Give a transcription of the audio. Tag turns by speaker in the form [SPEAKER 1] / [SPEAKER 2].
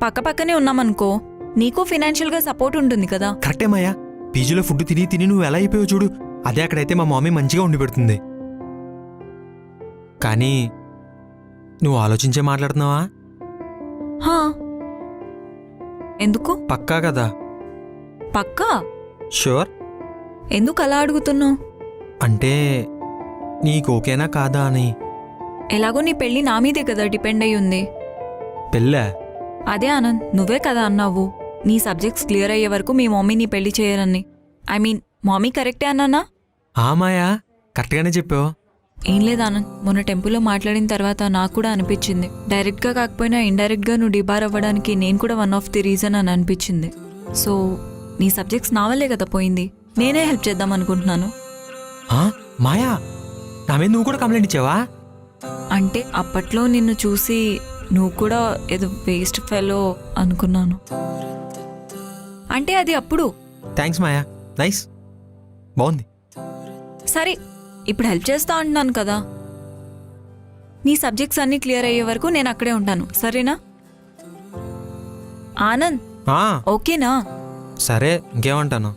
[SPEAKER 1] పక్కపక్కనే ఉన్నామనుకో నీకు ఫైనాన్షియల్గా సపోర్ట్ ఉంటుంది కదా.
[SPEAKER 2] కరెక్టే మాయా, పీజీలో ఫుడ్ తిని తిని నువ్వు ఎలా అయిపోయావు చూడు. అదే అక్కడైతే మా మమ్మీ మంచిగా ఉండి పెడుతుంది. కానీ నువ్వు ఆలోచించే మాట్లాడుతున్నావా?
[SPEAKER 1] హా, ఎందుకు?
[SPEAKER 2] పక్కా కదా?
[SPEAKER 1] పక్కా.
[SPEAKER 2] షూర్.
[SPEAKER 1] ఎందుకు అలా అడుగుతున్నావు?
[SPEAKER 2] అంటే నీకు ఓకేనా కాదా అని.
[SPEAKER 1] ఎలాగో నీ పెళ్ళి నా మీదే కదా డిపెండ్ అయ్యి ఉంది.
[SPEAKER 2] పెళ్ళా?
[SPEAKER 1] అదే ఆనంద్, నువ్వే కదా అన్నావు నీ సబ్జెక్ట్స్ క్లియర్ అయ్యే వరకు మీ మమ్మీ నీ పెళ్లి చేయరని. ఐ మీన్ మమ్మీ కరెక్టే అన్నానా?
[SPEAKER 2] ఆ మాయా, కరెక్ట్గానే చెప్పావు.
[SPEAKER 1] ఏం లేదు ఆనంద్, మొన్న టెంపుల్లో మాట్లాడిన తర్వాత నాకు కూడా అనిపించింది, డైరెక్ట్గా కాకపోయినా ఇండైరెక్ట్గా నువ్వు డిబార్ అవ్వడానికి నేను కూడా వన్ ఆఫ్ ది రీజన్ అని అనిపించింది. సో నీ సబ్జెక్ట్స్ నా వల్లే కదా పోయింది, నేనే హెల్ప్ చేద్దాం అనుకుంటున్నాను.
[SPEAKER 2] మాయా, నా మీద నువ్వు కూడా కంప్లైంట్ ఇచ్చావా?
[SPEAKER 1] అంటే అప్పట్లో నిన్ను చూసి నువ్వు కూడా ఏదో వేస్ట్ ఫెలో అనుకున్నాను. అంటే అది అప్పుడు.
[SPEAKER 2] థ్యాంక్స్ మాయా, నైస్, బాగుంది.
[SPEAKER 1] సరే, ఇప్పుడు హెల్ప్ చేస్తా అంటున్నాను కదా, నీ సబ్జెక్ట్స్ అన్నీ క్లియర్ అయ్యే వరకు నేను అక్కడే ఉంటాను, సరేనా? ఆనంద్, ఓకేనా?
[SPEAKER 2] సరే, ఇంకేమంటాను.